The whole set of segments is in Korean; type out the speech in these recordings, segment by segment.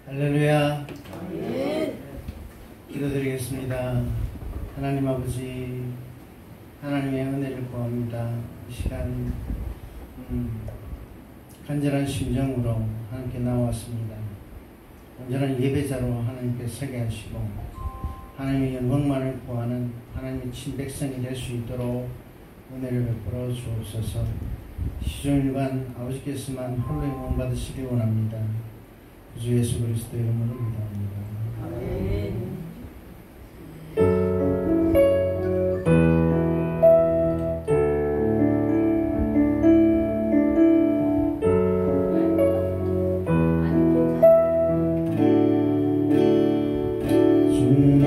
할렐루야. 아멘. 기도드리겠습니다. 하나님 아버지, 하나님의 은혜를 구합니다. 이 시간 간절한 심정으로 하나님께 나왔습니다. 온전한 예배자로 하나님께 서게 하시고 하나님의 영광만을 구하는 하나님의 친백성이 될 수 있도록 은혜를 베풀어 주옵소서. 시종일관 아버지께서만 홀로 영광 받으시기 원합니다. 주 예수 그리스도 이름으로 기도합니다. 아멘. 주님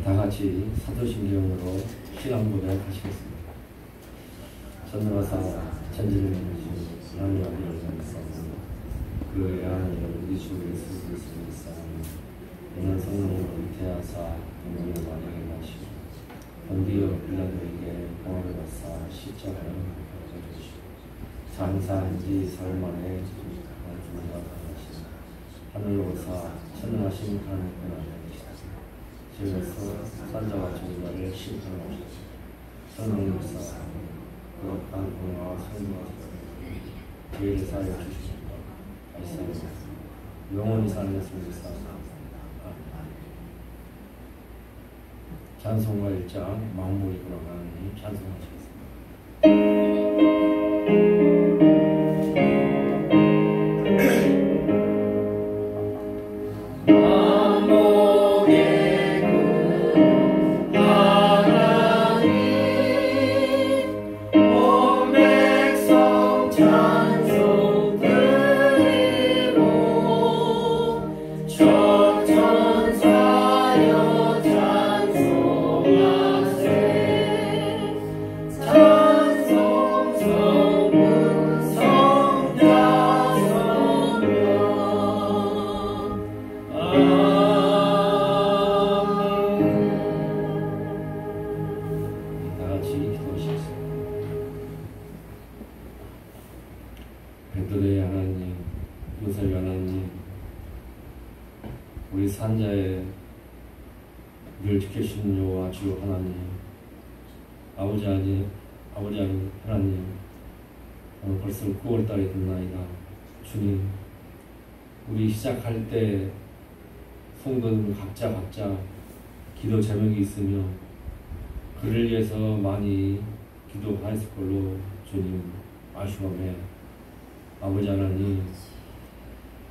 다 같이 사도신경으로 신앙 고백하시겠습니다. 전능하사 천지를 만드신 하나님 아버지를 믿사오니 그 애아는 우리 주 예수 그리스도를 믿사오니 이는 성령으로 잉태하사 동정의 만영에 나시고 본디오 빌라도에게 공화를 받사 십자가를 받으시고 장사한 지 사흘 만에 죽음과 가시고 하늘로 오사 천능하신 하나님의 아들이시다. 지금서 산자와 정자를 심판하시고 성령님사 거룩한 공화와 성령과 죄를 사하여 주시옵소서. 말씀입니다. 영원히 사는 것을 믿사옵소서. 찬송가 1장 마음으로 걸어가는 찬송하시겠습니다. 백돌의 하나님, 요셉의 하나님, 우리 산자의 우리를 지켜주신 여호와 주 하나님, 아버지 하나님, 오늘 벌써 9월달이 됐나이다. 주님, 우리 시작할 때 성도들 각자 기도 제목이 있으며 그를 위해서 많이 기도하였을 걸로 주님 아시오매. 아버지 하나님,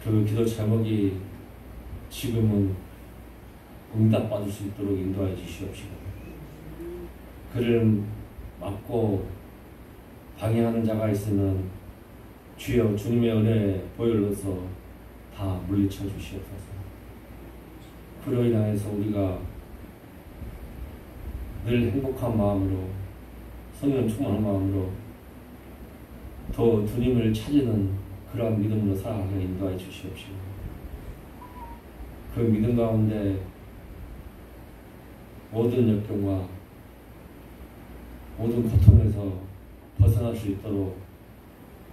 그 기도 제목이 지금은 응답받을 수 있도록 인도하여 주시옵시고 그를 막고 방해하는 자가 있으면 주여 주님의 은혜에 보혈로서 다 물리쳐 주시옵소서. 그로 인하여서 우리가 늘 행복한 마음으로 성령 충만한 마음으로 더 주님을 찾는 그러한 믿음으로 살아가게 인도하여 주시옵시고 그 믿음 가운데 모든 역경과 모든 고통에서 벗어날 수 있도록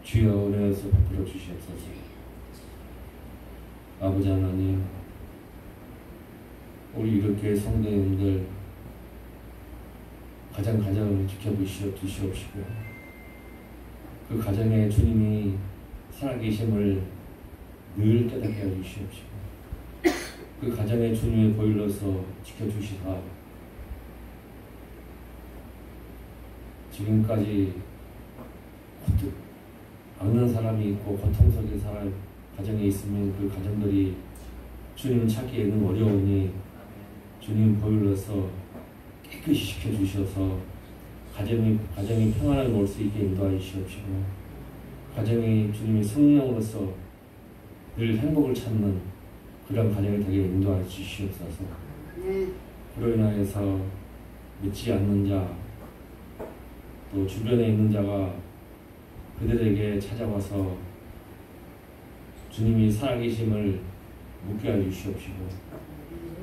주여 은혜에서 베풀어 주시옵소서. 아버지 하나님, 우리 이렇게 성도님들 가정을 지켜주시옵시고 그 가정에 주님이 살아계심을 늘 깨닫게 해주시옵시고 그 가정에 주님의 보혈로서 지켜주시사 지금까지 악는 사람이 있고 고통 속의 사람 가정에 있으면 그 가정들이 주님 찾기에는 어려우니 주님 보혈로서 깨끗이 지켜주셔서 가정이 평안하게 올 수 있게 인도하여 주시옵시고 가정이 주님의 성령으로서 늘 행복을 찾는 그런 가정이 되게 인도하여 주시옵소서. 그로 인하여서 믿지 않는 자, 또 주변에 있는 자가 그들에게 찾아와서 주님이 살아계심을 묻게 하여 주시옵시고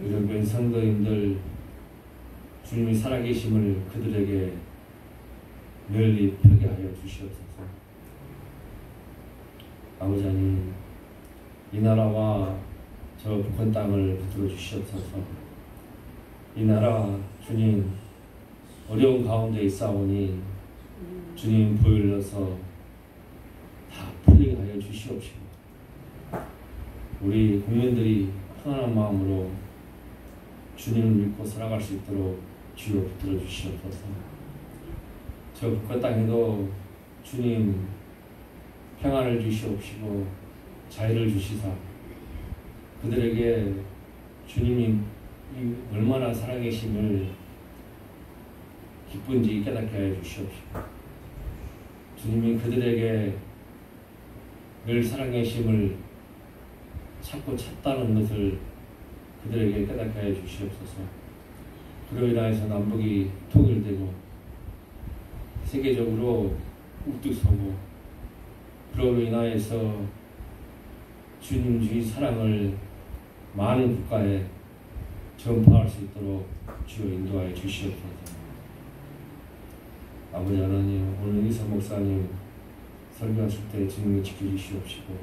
이런 성도인들 주님이 살아계심을 그들에게 널리 펴게 하여 주시옵소서. 아버지 하나님, 이 나라와 저 북한 땅을 붙들어 주시옵소서. 이 나라 주님 어려운 가운데 있사오니 주님 보혈로서 다 풀리게 하여 주시옵시고 우리 국민들이 편안한 마음으로 주님을 믿고 살아갈 수 있도록 주여 붙들어 주시옵소서. 저 북한 땅에도 주님 평안을 주시옵시고 자유를 주시사 그들에게 주님이 얼마나 살아계심을 기쁜지 깨닫게 하여 주시옵시고 주님이 그들에게 늘 살아계심을 찾고 찾다는 것을 그들에게 깨닫게 하여 주시옵소서. 그로 인하여서 남북이 통일되고 세계적으로 우뚝 서고 그로 인하여서 주님 주의 사랑을 많은 국가에 전파할 수 있도록 주여 인도하여 주시옵소서. 아버지 하나님, 오늘 이사 목사님 설교하실 때 주님이 지켜주시옵시고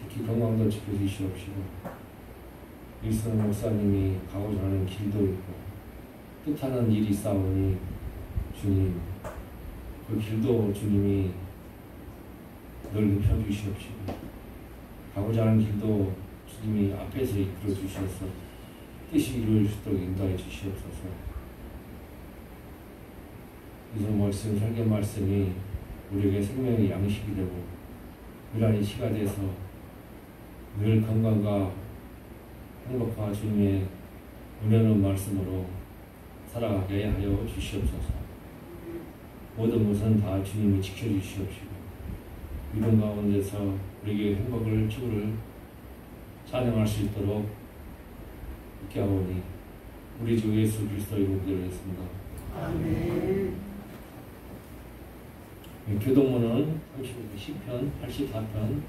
특히 건강도 지켜주시옵시고 이사 목사님이 가고자 하는 길도 있고 뜻하는 일이 있사오니 주님 그 길도 주님이 넓게 펴주시옵시고 가고자 하는 길도 주님이 앞에서 이끌어 주셔서 뜻이 이루어질 수 있도록 인도해 주시옵소서. 이성 말씀, 설교 말씀이 우리에게 생명의 양식이 되고 유란히 시가 돼서 늘 건강과 행복과 주님의 은혜로운 말씀으로 살아가게 하여 주시옵소서. 모든 것은 다 주님이 지켜주시옵시고 믿음 가운데서 우리에게 행복을 축을 찬양할 수 있도록 있게 하오니 우리 주 예수 그리스도 이름으로 기도했습니다. 아멘. 교동문은 10편 84편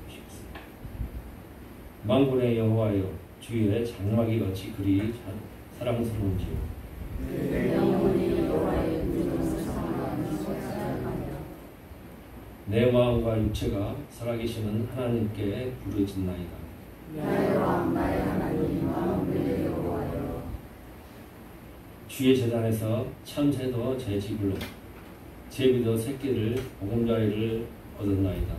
만군의 여호와여 주의 장막이 어찌 그리 사랑스러운지요. 내 영혼이 여호와의 구원을 사랑하며 찬양하며 내 마음과 육체가 살아계시는 하나님께 부르짖나이다. 나의 왕 나의 하나님 만군의 여호와여 주의 제단에서 참새도 제 집으로 제비도 새끼를 보금자리를 얻었나이다.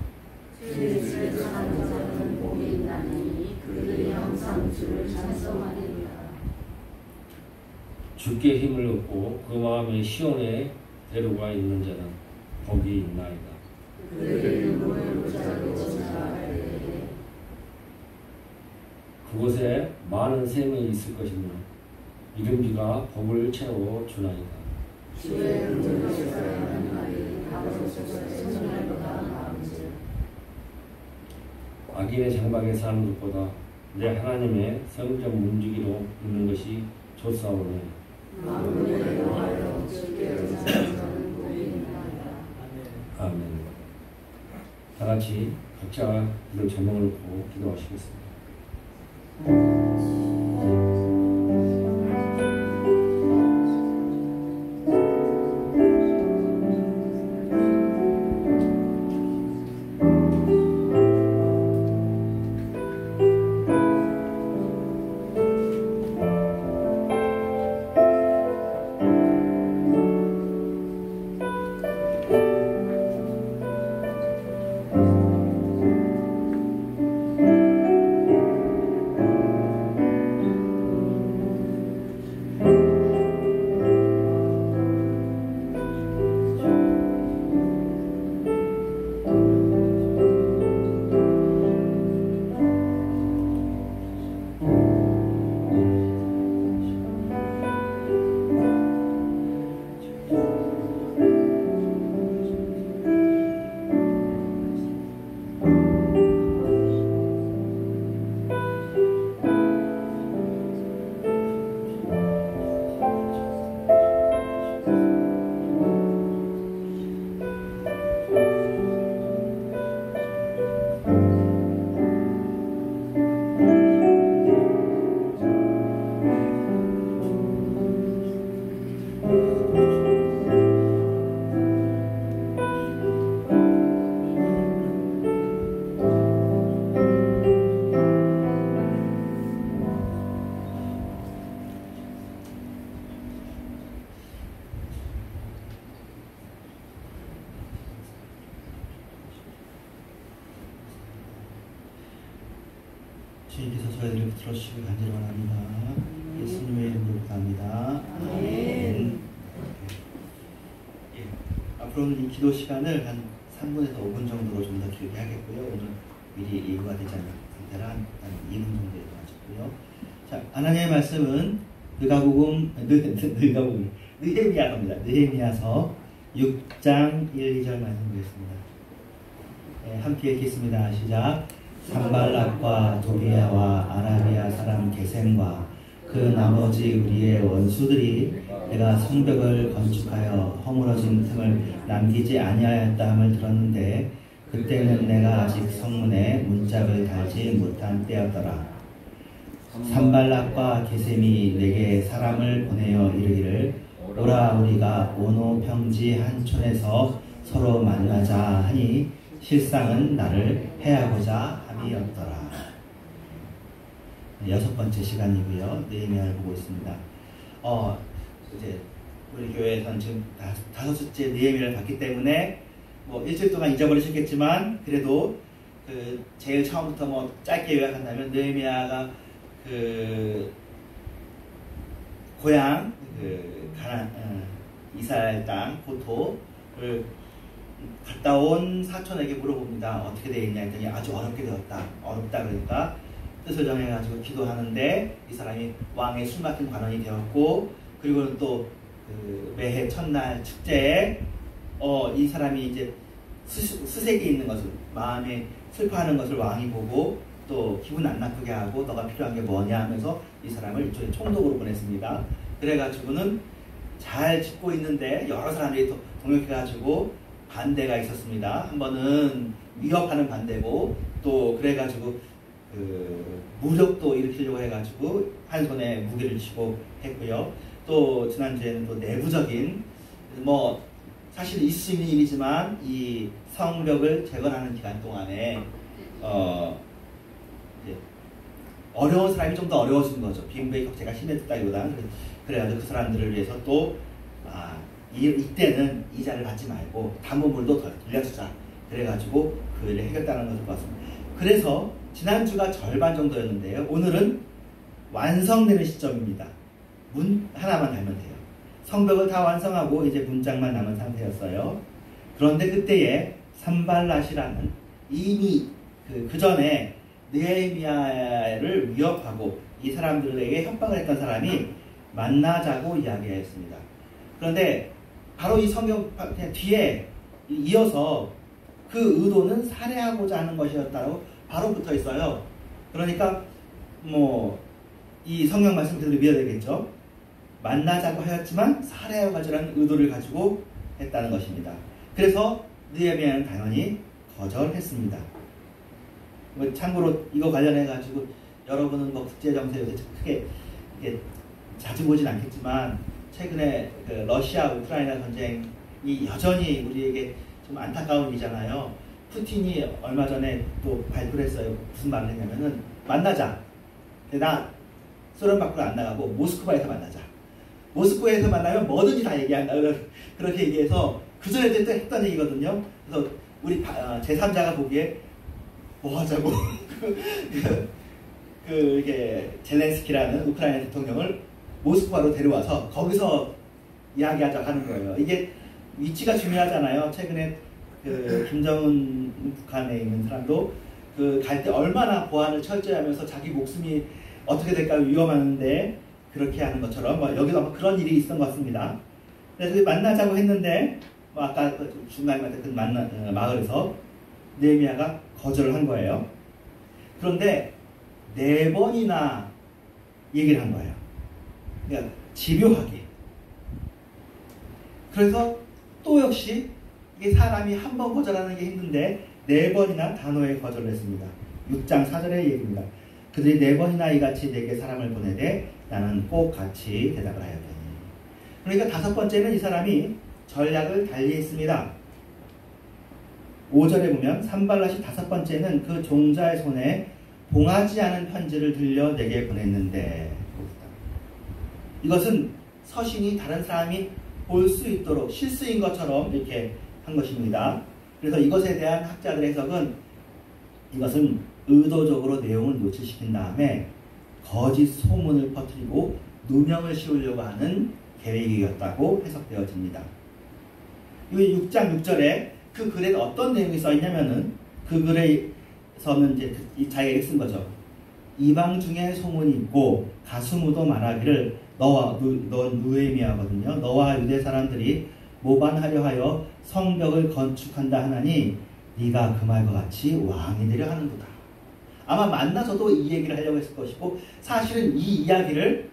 주의 집에 사는 자는 복이 있나니 그들이 항상 주를 찬송하리라. 주께 힘을 얻고 그 마음에 시온에 데려가 있는 자는 복이 있나이다. 그들의 눈물을 무자로 전하되 그곳에 많은 샘이 있을 것이며 이른비가 복을 채워 주나이다. 주의 은혜를 사랑하는 날이 가로수의 생명보다 나은지 악인의 장막에 사는 것보다 내 하나님의 성전 문지기로 있는 것이 좋사오니 만군의 여호와여 주께 의지하는 자는 복이 있나이다. 아멘. 다 같이 각자 기도 제목을 놓고 기도하시겠습니다. 주님께서 저희들을 들어주시길 간절히 원합니다. 예수님의 이름으로 기도합니다. 아멘. 앞으로는 이 기도 시간을 한 3분에서 5분 정도로 좀 더 길게 하겠고요. 오늘 미리 예고가 되지 않은 상태라 한 2분 정도 예고하셨고요. 자, 하나님의 말씀은 느헤미야서입니다. 느헤미야서 6장 1, 2절 말씀 보겠습니다. 네, 함께 읽겠습니다. 시작. 산발락과 도비아와 아라비아 사람 게셈과 그 나머지 우리의 원수들이 내가 성벽을 건축하여 허물어진 틈을 남기지 아니하였다 함을 들었는데 그때는 내가 아직 성문에 문짝을 달지 못한 때였더라. 산발락과 게셈이 내게 사람을 보내어 이르기를 오라 우리가 오노 평지 한 촌에서 서로 만나자 하니 실상은 나를 해하고자 함이었더라. 6번째 시간이고요. 느헤미야를 보고 있습니다. 이제 우리 교회에서는 지금 5째 느헤미야를 봤기 때문에 뭐 일주일 동안 잊어버리셨겠지만 그래도 그 제일 처음부터 뭐 짧게 요약한다면 느헤미야가 그 고향 이스라엘 땅 고토를 갔다 온 사촌에게 물어봅니다. 어떻게 되었냐 했더니 아주 어렵게 되었다. 어렵다 그러니까 뜻을 정해가지고 기도하는데 이 사람이 왕의 숨막힌 관원이 되었고 그리고 또 그 매해 첫날 축제에 이 사람이 이제 수색이 있는 것을 마음에 슬퍼하는 것을 왕이 보고 또 기분 안 나쁘게 하고 너가 필요한 게 뭐냐 하면서 이 사람을 이쪽에 총독으로 보냈습니다. 그래가지고는 잘 짓고 있는데 여러 사람들이 동역해가지고 반대가 있었습니다. 한 번은 위협하는 반대고 또 그래가지고 그 무력도 일으키려고 해가지고 한 손에 무기를 쥐고 했고요. 또 지난주에는 또 내부적인 뭐 사실 있을 수 있는 일이지만 이 성벽을 재건하는 기간 동안에 어려운 사람이 좀 더 어려워진 거죠. 빈부의 격차가 심해졌다기보다는 그래가지고 그 사람들을 위해서 또 이때는 이자를 받지 말고 담보물도 더 돌려주자. 그래가지고 그 일을 해결했다는 것을 봤습니다. 그래서 지난주가 절반 정도였는데요. 오늘은 완성되는 시점입니다. 문 하나만 달면 돼요. 성벽을 다 완성하고 이제 문짝만 남은 상태였어요. 그런데 그때에 산발랏이라는 이미 그 전에 느헤미야를 위협하고 이 사람들에게 협박을 했던 사람이 만나자고 이야기했습니다. 그런데 바로 이 성경 뒤에 이어서 그 의도는 살해하고자 하는 것이었다고 바로 붙어 있어요. 그러니까 뭐 이 성경 말씀 그대로 믿어야 되겠죠. 만나자고 하였지만 살해하여 가지라는 의도를 가지고 했다는 것입니다. 그래서 느헤미야는 당연히 거절했습니다. 참고로 이거 관련해 가지고 여러분은 뭐 국제 정세에 크게 자주 보진 않겠지만 최근에 그 러시아 우크라이나 전쟁이 여전히 우리에게 좀 안타까운 일이잖아요. 푸틴이 얼마 전에 또 발표를 했어요. 무슨 말을 했냐면은 만나자. 나 소련 밖으로 안 나가고 모스크바에서 만나자. 모스크바에서 만나면 뭐든지 다 얘기한다. 그렇게 얘기해서 그 전에 또 했던 얘기거든요. 그래서 우리 제3자가 보기에 뭐 하자고 이게 젤렌스키라는 우크라이나 대통령을 모스크바로 데려와서 거기서 이야기하자고 하는 거예요. 이게 위치가 중요하잖아요. 최근에 그 김정은 북한에 있는 사람도 그 갈 때 얼마나 보안을 철저히 하면서 자기 목숨이 어떻게 될까요? 위험한데 그렇게 하는 것처럼 뭐 여기도 아마 그런 일이 있었던 것 같습니다. 그래서 만나자고 했는데 뭐 아까 중간에 말했던 마을에서 느헤미야가 거절을 한 거예요. 그런데 4번이나 얘기를 한 거예요. 그러니까 집요하게. 그래서 또 역시 이게 사람이 한 번 거절하는 게 힘든데 4번이나 단호하게 거절을 했습니다. 6장 4절의 얘기입니다. 그들이 4번이나 이같이 내게 사람을 보내되 나는 꼭 같이 대답을 하였더니. 그러니까 5번째는 이 사람이 전략을 달리했습니다. 5절에 보면 산발랏이 5번째는 그 종자의 손에 봉하지 않은 편지를 들려 내게 보냈는데 이것은 서신이 다른 사람이 볼 수 있도록 실수인 것처럼 이렇게 한 것입니다. 그래서 이것에 대한 학자들의 해석은 이것은 의도적으로 내용을 노출시킨 다음에 거짓 소문을 퍼뜨리고 누명을 씌우려고 하는 계획이었다고 해석되어집니다. 이 6장 6절에 그 글에 어떤 내용이 써있냐면은 그 글에서는 이제 이 자기가 쓴 거죠. 이방 중에 소문이 있고 가수무도 말하기를 넌 느헤미야거든요. 너와 유대 사람들이 모반하려 하여 성벽을 건축한다 하나니 네가 그 말과 같이 왕이 되려 하는도다. 아마 만나서도 이 얘기를 하려고 했을 것이고 사실은 이 이야기를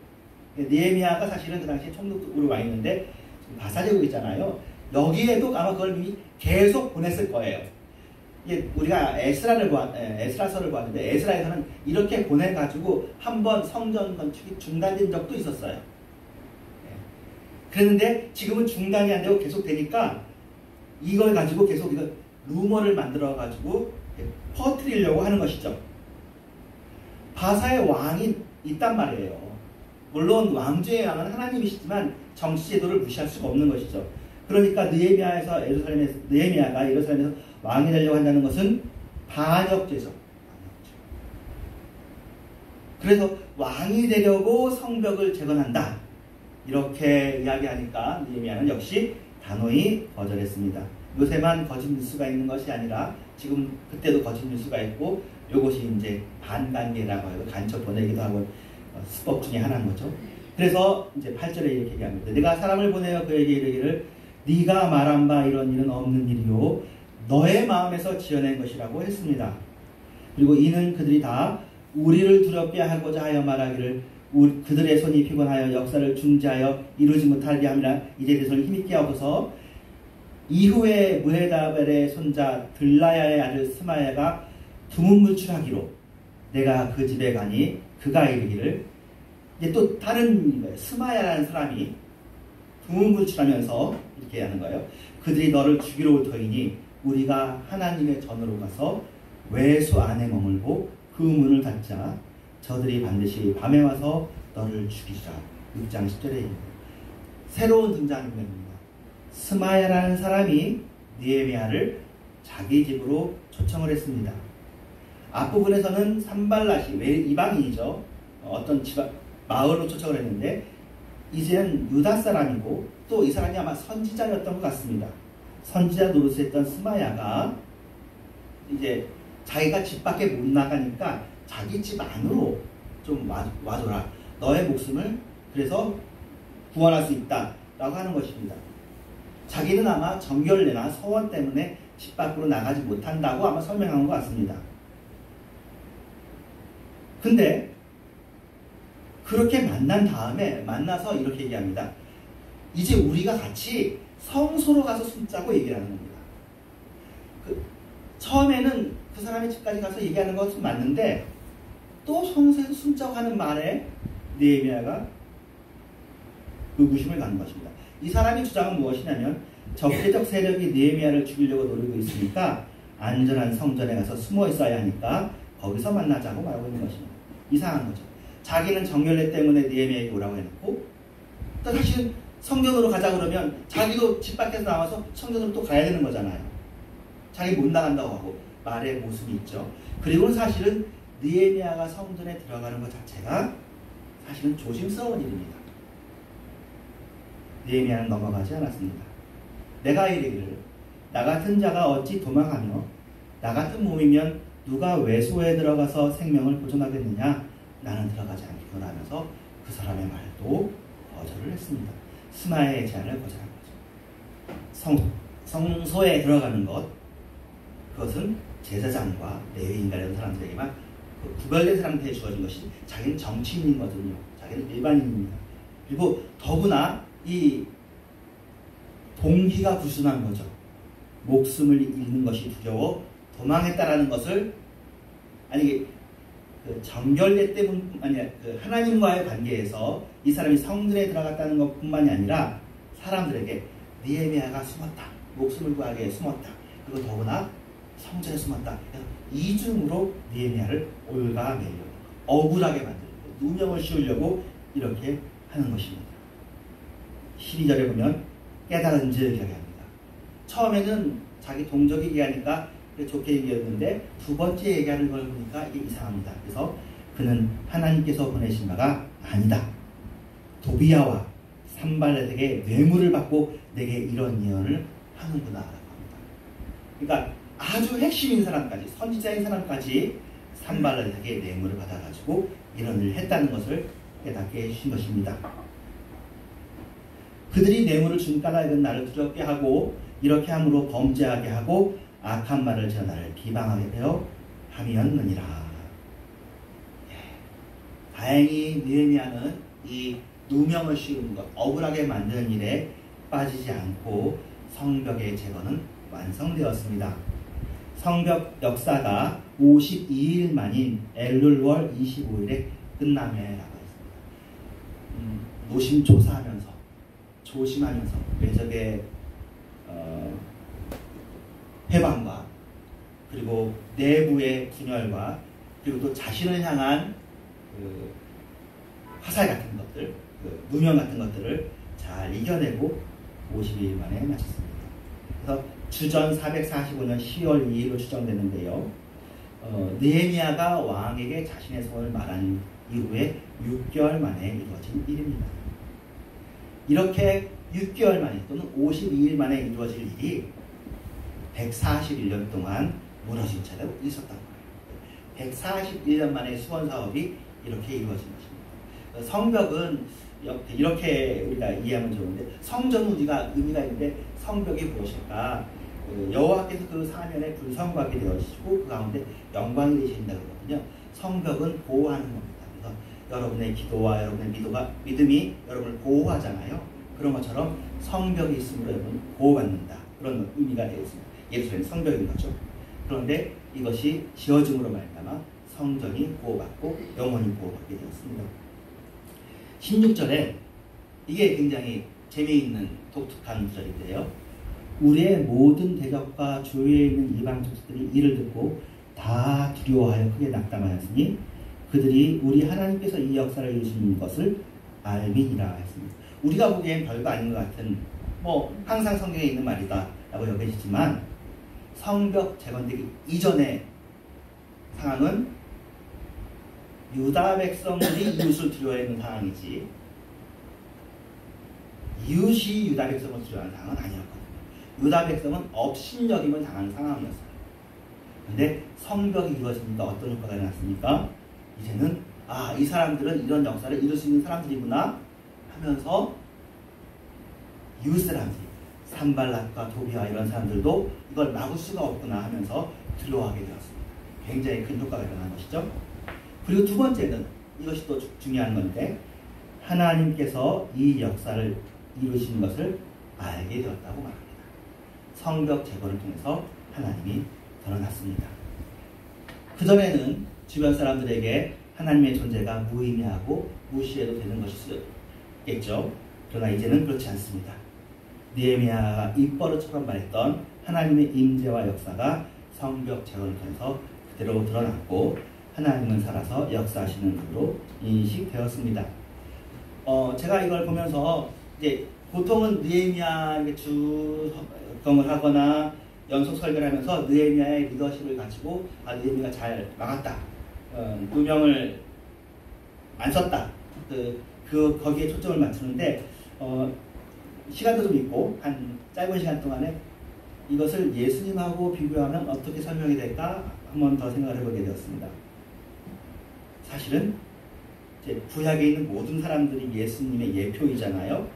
느헤미야가 사실은 그 당시에 총독으로 와 있는데 바사제국 있잖아요. 여기에도 아마 그걸 이미 계속 보냈을 거예요. 이게 우리가 에스라서를 봤는데 에스라에서는 이렇게 보내가지고 한번 성전 건축이 중단된 적도 있었어요. 그랬는데 지금은 중단이 안 되고 계속 되니까 이걸 가지고 계속 이거 루머를 만들어 가지고 퍼뜨리려고 하는 것이죠. 바사의 왕이 있단 말이에요. 물론 왕조의 왕은 하나님이시지만 정치 제도를 무시할 수가 없는 것이죠. 그러니까 느헤미야가 예루살렘에서 왕이 되려고 한다는 것은 반역죄죠. 그래서 왕이 되려고 성벽을 재건한다. 이렇게 이야기하니까 느헤미야는 역시 단호히 거절했습니다. 요새만 거짓 뉴스가 있는 것이 아니라 지금 그때도 거짓 뉴스가 있고 이것이 이제 반간계라고 해요. 간첩 보내기도 하고 수법 중에 하나인 거죠. 그래서 이제 8절에 이렇게 얘기합니다. 내가 사람을 보내어 그에게 이르기를 네가 말한 바 이런 일은 없는 일이요 너의 마음에서 지어낸 것이라고 했습니다. 그리고 이는 그들이 다 우리를 두렵게 하고자 하여 말하기를 그들의 손이 피곤하여 역사를 중지하여 이루지 못하게 함이라 이제 내 손을 힘있게 하고서 이후에 무헤다벨의 손자 들라야의 아들 스마야가 두문불출하기로 내가 그 집에 가니 그가 이르기를 이제 또 다른 거예요. 스마야라는 사람이 두문불출하면서 이렇게 하는 거예요. 그들이 너를 죽이러 올 터이니 우리가 하나님의 전으로 가서 외수 안에 머물고 그 문을 닫자 저들이 반드시 밤에 와서 너를 죽이리라. 6장 10절에 새로운 등장인물입니다. 스마야라는 사람이 느헤미야를 자기 집으로 초청을 했습니다. 앞부분에서는 산발랏이 이방인이죠. 어떤 마을로 초청을 했는데 이제는 유다 사람이고 또 이 사람이 아마 선지자였던 것 같습니다. 선지자 노릇을 했던 스마야가 이제 자기가 집 밖에 못 나가니까 자기 집 안으로 좀 와줘라. 너의 목숨을 그래서 구원할 수 있다 라고 하는 것입니다. 자기는 아마 정결례나 서원 때문에 집 밖으로 나가지 못한다고 아마 설명한 것 같습니다. 근데 그렇게 만난 다음에 만나서 이렇게 얘기합니다. 이제 우리가 같이 성소로 가서 숨자고 얘기를 하는 겁니다. 처음에는 그 사람의 집까지 가서 얘기하는 것은 맞는데 또 성소에서 숨자고 하는 말에 느헤미야가 의구심을 갖는 것입니다. 이 사람의 주장은 무엇이냐면 적대적 세력이 느헤미야를 죽이려고 노리고 있으니까 안전한 성전에 가서 숨어 있어야 하니까 거기서 만나자고 말하고 있는 것입니다. 이상한 거죠. 자기는 정결례 때문에 느헤미야에게 오라고 해놓고 또 사실은 성전으로 가자 그러면 자기도 집 밖에서 나와서 성전으로 또 가야 되는 거잖아요. 자기 못 나간다고 하고 말의 모습이 있죠. 그리고는 사실은 느헤미야가 성전에 들어가는 것 자체가 사실은 조심스러운 일입니다. 느헤미야는 넘어가지 않았습니다. 내가 이르기를 나 같은 자가 어찌 도망하며 나 같은 몸이면 누가 외소에 들어가서 생명을 보존하겠느냐 나는 들어가지 않겠노라 하면서 그 사람의 말도 거절을 했습니다. 스마야의 제안을 거절한 거죠. 성소에 들어가는 것 그것은 제사장과 레위인이라는 사람들에게만 구별된 사람한테 주어진 것이 자기는 정치인이거든요. 자기는 일반인입니다. 그리고 더구나 이 동기가 불순한 거죠. 목숨을 잃는 것이 두려워 도망했다라는 것을 정결례 때문 아니라 하나님과의 관계에서 이 사람이 성전에 들어갔다는 것뿐만이 아니라 사람들에게 느헤미야가 숨었다, 목숨을 구하기 위해 숨었다, 그리고 더구나 성전에 숨었다. 이중으로 느헤미야를 올가매려고 억울하게 만들고 누명을 씌우려고 이렇게 하는 것입니다. 12절에 보면 깨달은 즉 이렇게 합니다. 처음에는 자기 동족이 얘기하니까 좋게 얘기했는데 두 번째 얘기하는 걸 보니까 이게 이상합니다. 그래서 그는 하나님께서 보내신 바가 아니다. 도비야와 산발렛에게 뇌물을 받고 내게 이런 예언을 하는구나 라고 합니다. 그러니까 아주 핵심인 사람까지 선지자인 사람까지 산발렛에게 뇌물을 받아가지고 이런 일을 했다는 것을 깨닫게 해주신 것입니다. 그들이 뇌물을 준 까닭은 나를 두렵게 하고 이렇게 함으로 범죄하게 하고 악한 말을 저 나를 비방하게 되어 함이었느니라. 다행히 느헤미야는 이 누명을 씌우는 것, 억울하게 만드는 일에 빠지지 않고 성벽의 제거는 완성되었습니다. 성벽 역사가 52일 만인 엘룰월 25일에 끝나매라고 했습니다. 노심초사하면서 조심하면서 외적의 해방과 그리고 내부의 분열과 그리고 또 자신을 향한 그 화살 같은 것들, 그 누명 같은 것들을 잘 이겨내고 52일 만에 마쳤습니다. 그래서 주전 445년 10월 2일로 추정되는데요. 느헤미야가 왕에게 자신의 소원을 말한 이후에 6개월 만에 이루어진 일입니다. 이렇게 6개월 만에 또는 52일 만에 이루어질 일이 141년 동안 무너진 채로 있었단 말이에요. 141년 만에 수원 사업이 이렇게 이루어진 것입니다. 성벽은 이렇게 우리가 이해하면 좋은데, 성전은 우리가 의미가 있는데 성벽이 무엇일까? 여호와께서 그 사면에 불성하게 되어지고 그 가운데 영광이 되신다 그러거든요. 성벽은 보호하는 겁니다. 그래서 여러분의 기도와 여러분의 믿음이 여러분을 보호하잖아요. 그런 것처럼 성벽이 있으므로 여러분 보호받는다, 그런 의미가 되어 있습니다. 예루살렘 성벽인 거죠. 그런데 이것이 지어짐으로 말미암아 성전이 보호받고 영원히 보호받게 되었습니다. 16절에 이게 굉장히 재미있는 독특한 구절인데요. 우리의 모든 대적과 주위에 있는 이방 족속들이 이를 듣고 다 두려워하여 크게 낙담하였으니 그들이 우리 하나님께서 이 역사를 이루신 것을 알미니라 했습니다. 우리가 보기엔 별거 아닌 것 같은, 항상 성경에 있는 말이다 라고 여겨지지만, 성벽 재건되기 이전의 상황은 유다 백성들이 이웃을 두려워하는 상황이지, 이웃이 유다 백성을 두려워하는 상황은 아니었거든요. 유다 백성은 업신여김을 당하는 상황이었어요. 그런데 성벽이 이루어지니까 어떤 효과가 일어났습니까? 이제는 이 사람들은 이런 역사를 이룰 수 있는 사람들이구나 하면서 이웃 사람들이, 산발락과 도비와 이런 사람들도 이걸 막을 수가 없구나 하면서 두려워하게 되었습니다. 굉장히 큰 효과가 일어난 것이죠. 그리고 두 번째는, 이것이 또 중요한 건데, 하나님께서 이 역사를 이루신 것을 알게 되었다고 말합니다. 성벽 제거를 통해서 하나님이 드러났습니다. 그전에는 주변 사람들에게 하나님의 존재가 무의미하고 무시해도 되는 것일 수 있겠죠. 그러나 이제는 그렇지 않습니다. 느헤미야가 입버릇처럼 말했던 하나님의 임재와 역사가 성벽 제거를 통해서 그대로 드러났고, 하나님은 살아서 역사하시는 것으로 인식되었습니다. 제가 이걸 보면서 이제 보통은 느헤미야에게 주검을 하거나 연속 설교를 하면서 느헤미야의 리더십을 가지고 느헤미야가 잘 막았다, 누명을 안 썼다, 거기에 초점을 맞추는데, 시간도 좀 있고 한 짧은 시간 동안에 이것을 예수님하고 비교하면 어떻게 설명이 될까 한 번 더 생각을 해보게 되었습니다. 사실은 이제 구약에 있는 모든 사람들이 예수님의 예표이잖아요.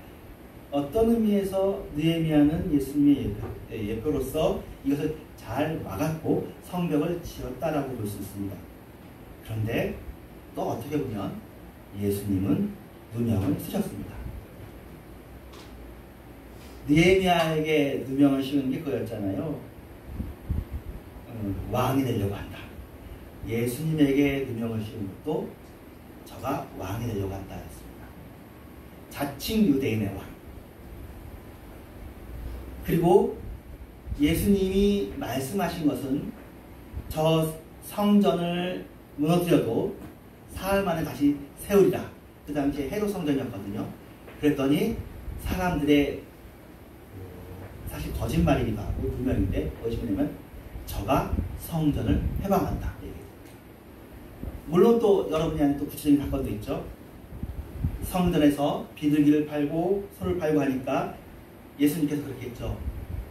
어떤 의미에서 느헤미야는 예수님의 예표로서 이것을 잘 막았고 성벽을 지었다라고 볼 수 있습니다. 그런데 또 어떻게 보면 예수님은 누명을 쓰셨습니다. 느헤미야에게 누명을 씌우는 게 그거였잖아요. 왕이 되려고 한다. 예수님에게 누명을 씌운 것도 저가 왕이 되려고 한다 했습니다. 자칭 유대인의 왕. 그리고 예수님이 말씀하신 것은 저 성전을 무너뜨려도 사흘 만에 다시 세우리라. 그 당시에 헤롯 성전이었거든요. 그랬더니 사람들의, 사실 거짓말이기도 하고 누명인데 무엇이 뭐냐면 저가 성전을 해방한다. 물론 또 여러분이 아는 또 구체적인 사건도 있죠. 성전에서 비둘기를 팔고 소를 팔고 하니까 예수님께서 그렇게 했죠.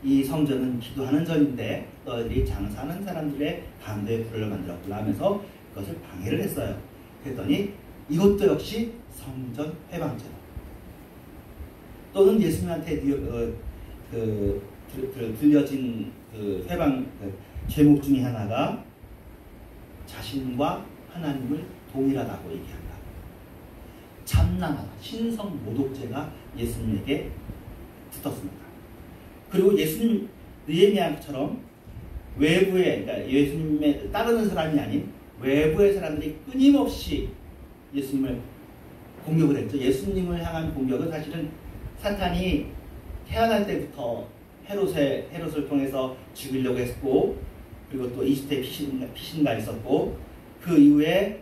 이 성전은 기도하는 전인데 너희들이 장사하는 사람들의 강도의 불을 만들었구나 하면서 그것을 방해를 했어요. 그랬더니 이것도 역시 성전 회방제로, 또는 예수님한테 들려진 그 회방 제목 중에 하나가 자신과 하나님을 동일하다고 얘기한다. 참나 탐나하다. 신성 모독죄가 예수님에게 붙었습니다. 그리고 예수님 느헤미야처럼 외부에, 그러니까 예수님에 따르는 사람이 아닌 외부의 사람들이 끊임없이 예수님을 공격을 했죠. 예수님을 향한 공격은 사실은 사탄이 태어날 때부터 헤롯을 통해서 죽이려고 했고, 그리고 또 이집트에 피신가 있었고, 그 이후에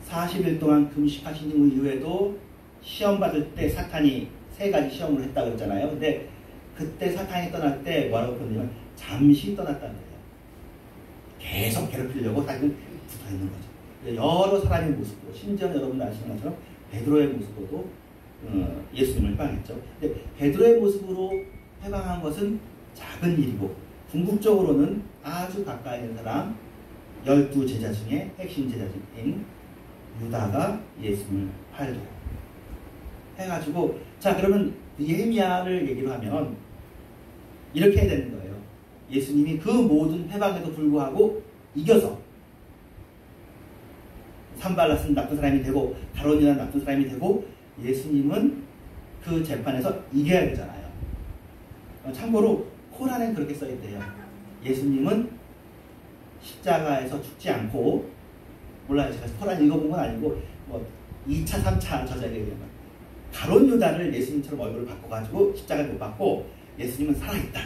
40일 동안 금식하신 이후에도 시험 받을 때 사탄이 3가지 시험을 했다고 그랬잖아요. 근데 그때 사탄이 떠날 때 뭐라고 그러냐면 잠시 떠났다는 거예요. 계속 괴롭히려고 사실은 붙어있는 거죠. 여러 사람의 모습으로, 심지어 여러분 아시는 것처럼 베드로의 모습으로도 예수님을 해방했죠. 근데 베드로의 모습으로 해방한 것은 작은 일이고, 궁극적으로는 아주 가까이 있는 사람 12제자 중에 핵심 제자인 유다가 예수님을 팔도록 해가지고, 자, 그러면 느헤미야를 얘기로 하면 이렇게 해야 되는 거예요. 예수님이 그 모든 해방에도 불구하고 이겨서 산발랏은 나쁜 사람이 되고 가론이라는 나쁜 사람이 되고, 예수님은 그 재판에서 이겨야 되잖아요. 참고로 코란엔 그렇게 써있대요. 예수님은 십자가에서 죽지 않고, 몰라요, 제가 코란 읽어본 건 아니고 뭐 2차 3차 저자에 의하면 가론 유다를 예수님처럼 얼굴을 바꿔가지고 십자가를 못 받고, 예수님은 살아있다.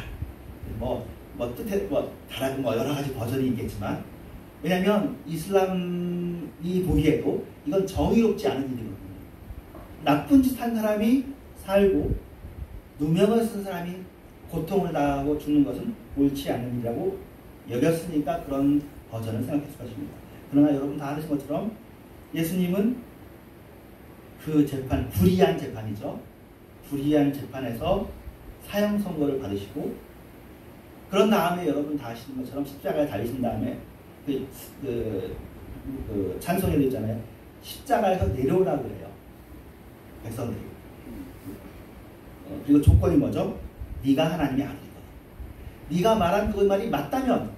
뜻에 다른 여러 가지 버전이 있겠지만, 왜냐하면 이슬람이 보기에도 이건 정의롭지 않은 일이거든요. 나쁜 짓 한 사람이 살고 누명을 쓴 사람이 고통을 당하고 죽는 것은 옳지 않은 일이라고 여겼으니까 그런 버전을 생각했을 것입니다. 그러나 여러분 다 아시는 것처럼 예수님은 그 재판, 불의한 재판이죠. 불의한 재판에서 사형 선고를 받으시고, 그런 다음에 여러분 다 아시는 것처럼 십자가에 달리신 다음에 찬송에도 있잖아요. 십자가에서 내려오라고 그래요. 백성들이. 그리고 조건이 뭐죠? 네가 하나님의 아들이거든. 네가 말한 그 말이 맞다면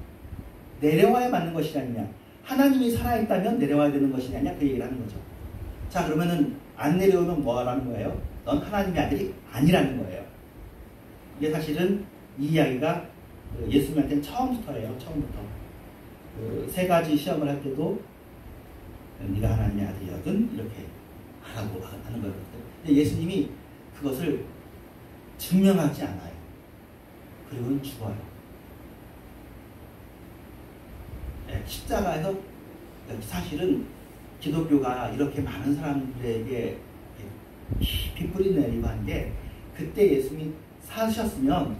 내려와야 맞는 것이 아니냐, 하나님이 살아있다면 내려와야 되는 것이 아니냐, 그 얘기를 하는 거죠. 자, 그러면은 안 내려오면 뭐 하라는 거예요? 넌 하나님의 아들이 아니라는 거예요. 이게 사실은 이 이야기가 예수님한테는 처음부터예요. 처음부터. 3가지 시험을 할 때도 네가 하나님의 아들이거든 이렇게 하라고 하는 거예요. 근데 예수님이 그것을 증명하지 않아요. 그리고는 죽어요. 네, 십자가에서 사실은 기독교가 이렇게 많은 사람들에게 깊이 뿌리내리고 한 게, 그때 예수님이 사셨으면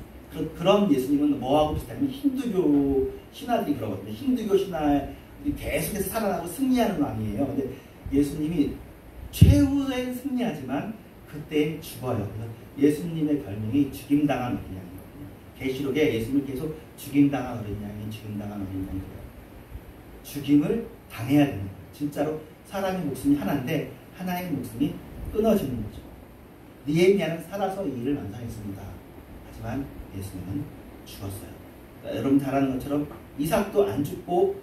그런 예수님은 뭐하고 비슷하면 힌두교 신하들이 그러거든요. 힌두교 신하들이 계속해서 살아나고 승리하는 왕이에요. 근데 예수님이 최후엔 승리하지만 그때는 죽어요. 그래서 예수님의 별명이 죽임당한 어린 양이거든요. 계시록에 예수님을 계속 죽임당한 어린 양이, 죽임당한 어린 양이에요. 죽임을 당해야 되는 거예요. 진짜로 사람의 목숨이 하나인데 하나의 목숨이 끊어지는 거죠. 느헤미야는 살아서 이 일을 완성했습니다. 하지만 예수님은 죽었어요. 그러니까 여러분 잘 아는 것처럼 이삭도 안 죽고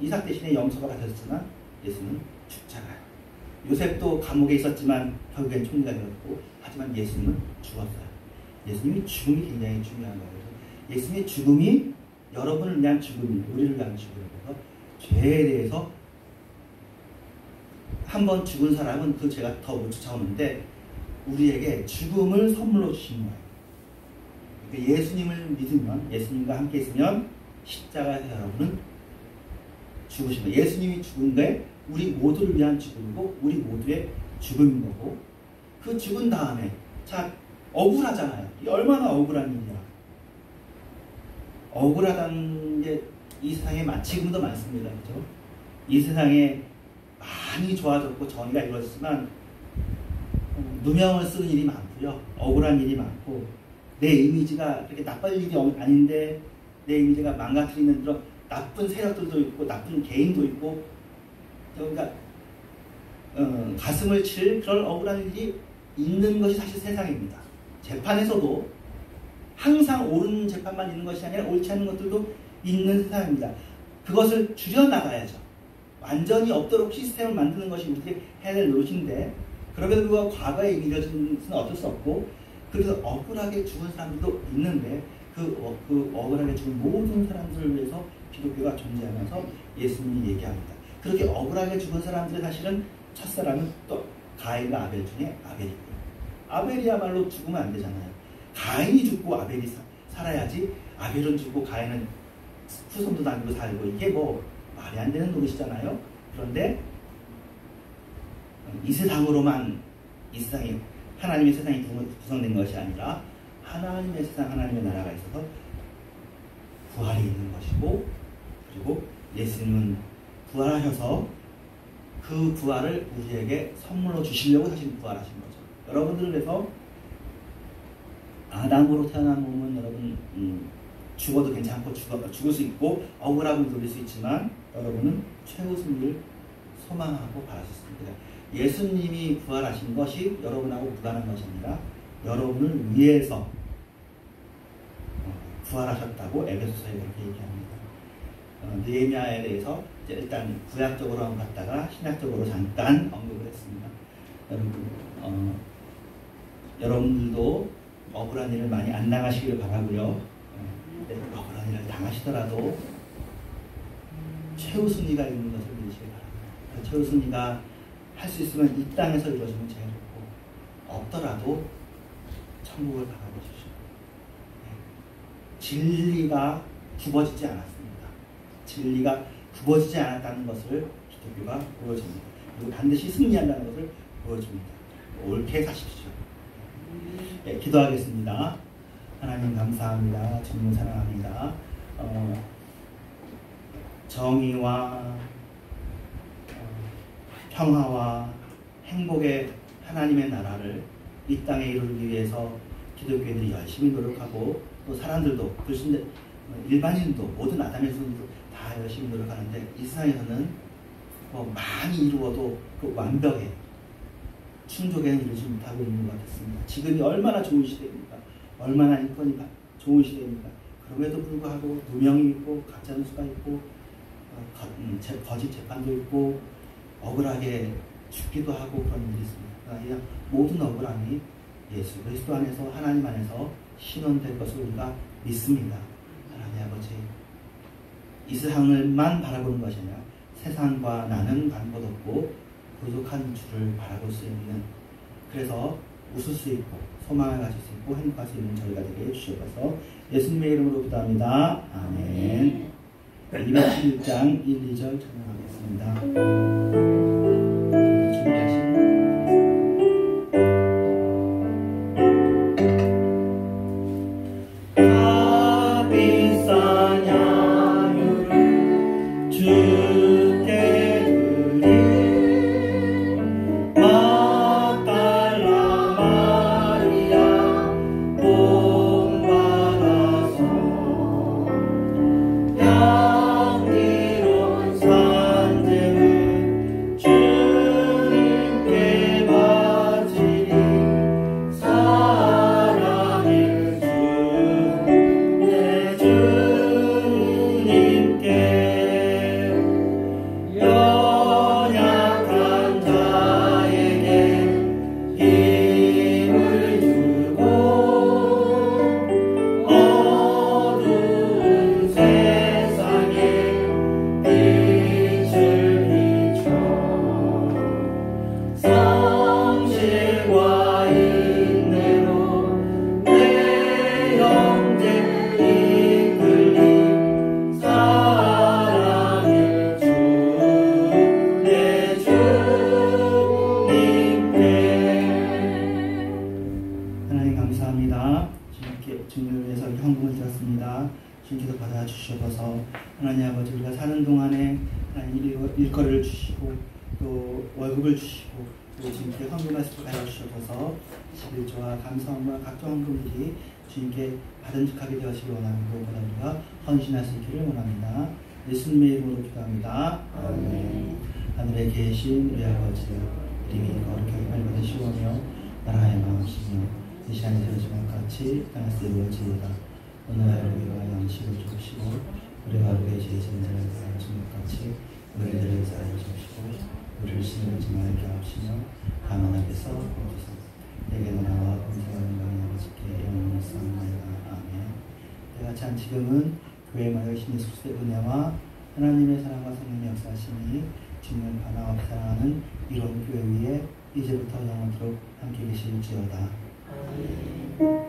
이삭 대신에 염소가 되었지만 예수는 죽잖아요. 요셉도 감옥에 있었지만 결국엔 총리가 되었고, 하지만 예수님은 죽었어요. 예수님이 죽음이 굉장히 중요한 거예요. 예수님의 죽음이 여러분을 위한 죽음이, 우리를 위한 죽음이라서 죄에 대해서 한번 죽은 사람은 그 죄가 더 못 쫓아오는데 우리에게 죽음을 선물로 주신 거예요. 그러니까 예수님을 믿으면, 예수님과 함께 있으면 십자가에서 여러분은 죽으신 거예요. 예수님이 죽은 게 우리 모두를 위한 죽음이고 우리 모두의 죽음인 거고, 그 죽은 다음에 자, 억울하잖아요. 얼마나 억울한 일이야. 억울하다는 게 이 세상에 지금도 많습니다. 그죠? 이 세상에 많이 좋아졌고 정의가 이루어졌지만 누명을 쓰는 일이 많고요. 억울한 일이 많고, 내 이미지가 그렇게 나쁜 일이 아닌데 내 이미지가 망가뜨리는 그런 나쁜 세력들도 있고 나쁜 개인도 있고, 그러니까 가슴을 칠 그런 억울한 일이 있는 것이 사실 세상입니다. 재판에서도 항상 옳은 재판만 있는 것이 아니라 옳지 않은 것들도 있는 세상입니다. 그것을 줄여나가야죠. 완전히 없도록 시스템을 만드는 것이 우리에게 해야 될 노릇인데 그럼에도 불구하고 과거에 이뤄진 것은 어쩔 수 없고 그래서 억울하게 죽은 사람들도 있는데 그 억울하게 죽은 모든 사람들을 위해서 기독교가 존재하면서 예수님이 얘기합니다. 그렇게 억울하게 죽은 사람들의 사실은 첫사람은 또 가인과 아벨 중에 아벨이고요. 아벨이야말로 죽으면 안 되잖아요. 가인이 죽고 아벨이 살아야지 아벨은 죽고 가인은 후손도 남기고 살고 이게 뭐 말이 안 되는 노릇이잖아요. 그런데 이 세상으로만 이 세상이 하나님의 세상이 구성된 것이 아니라 하나님의 세상 하나님의 나라가 있어서 부활이 있는 것이고 그리고 예수님은 부활하셔서 그 부활을 우리에게 선물로 주시려고 사실 부활하신 거죠. 여러분들을 위해서 아담으로 태어난 몸은 여러분 죽어도 괜찮고 죽을 수 있고 억울함을 누릴 수 있지만 여러분은 최후 승리를 소망하고 바랄 수 있습니다. 예수님이 부활하신 것이 여러분하고 무관한 것이 아니라 여러분을 위해서 부활하셨다고 에베소서에 그렇게 얘기합니다. 느헤미야에 대해서 이제 일단 구약적으로 한번 갔다가 신약적으로 잠깐 언급을 했습니다. 여러분들도 억울한 일을 많이 안 당하시기를 바라고요. 억울한 일을 당하시더라도 최후 승리가 있는 것을 믿으시기 바랍니다. 최후 승리가 할 수 있으면 이 땅에서 이루어지면 제일 좋고 없더라도 천국을 바라보십시오. 진리가 굽어지지 않았습니다. 진리가 굽어지지 않았다는 것을 기독교가 보여줍니다. 그리고 반드시 승리한다는 것을 보여줍니다. 옳게 사십시오. 네, 기도하겠습니다. 하나님 감사합니다. 주님 사랑합니다. 정의와 평화와 행복의 하나님의 나라를 이 땅에 이루기 위해서 기독교인들이 열심히 노력하고 또 사람들도 불신들 일반인도 모든 아담의 손도 다 열심히 노력하는데 이 세상에서는 뭐 많이 이루어도 그 완벽에 충족에는 이루지 못하고 있는 것 같습니다. 지금이 얼마나 좋은 시대입니까? 얼마나 인권이 좋은 시대입니까? 그럼에도 불구하고 누명이 있고 가짜뉴스가 있고 거짓 재판도 있고 억울하게 죽기도 하고 그런 일이 있습니다. 그러니까 모든 억울함이 예수 그리스도 안에서 하나님 안에서 신원될 것을 우리가 믿습니다. 하나님 아버지 이 세상을만 바라보는 것이 아니라 세상과 나는 방법 없고 부족한 줄을 바라볼 수 있는 그래서 웃을 수 있고 소망을 가질 수 있고 행복할 수 있는 저희가 되게 해주셔서 예수님의 이름으로 기도합니다. 아멘. 211장 1, 2절 찬양하겠습니다. 주님을 위해서 헌금을 드렸습니다. 주님께서 받아주셔서 하나님 아버지 우리가 사는 동안에 하나님 일거리를 주시고 또 월급을 주시고 또 주님께 헌금할 수 있게 해주셔서 11조와 감사함과 각종 헌금들이 주님께 바른직하게 되어지길 원합니다. 그보다 우리가 헌신할 수 있기를 원합니다. 예수님의 이름으로 기도합니다. 아멘. 하늘에 계신 우리 아버지 이름이 거룩하게 받으시오며 나라의 마음이시며 이 시간에 되어지면 같이 땅에서 이루어지리라. 오늘 하루 우리가 양식을 주시고 우리가 우리의 죄 지은 자를 사하신 것 같이 우리들을 사하여 주시고 우리를 시험하지 말게 하시며 다만 앞에서 구하소서. 내게 나와 권세와 영광이 아버지께 영원히 쌓나이다. 아멘. 내가 참 지금은 교회 마을 신의 속수의 은혜와 하나님의 사랑과 성령의 역사하심이 지금 하나 사랑하는 이런 교회 위에 이제부터 영원토록 함께 계실지어다. 아멘.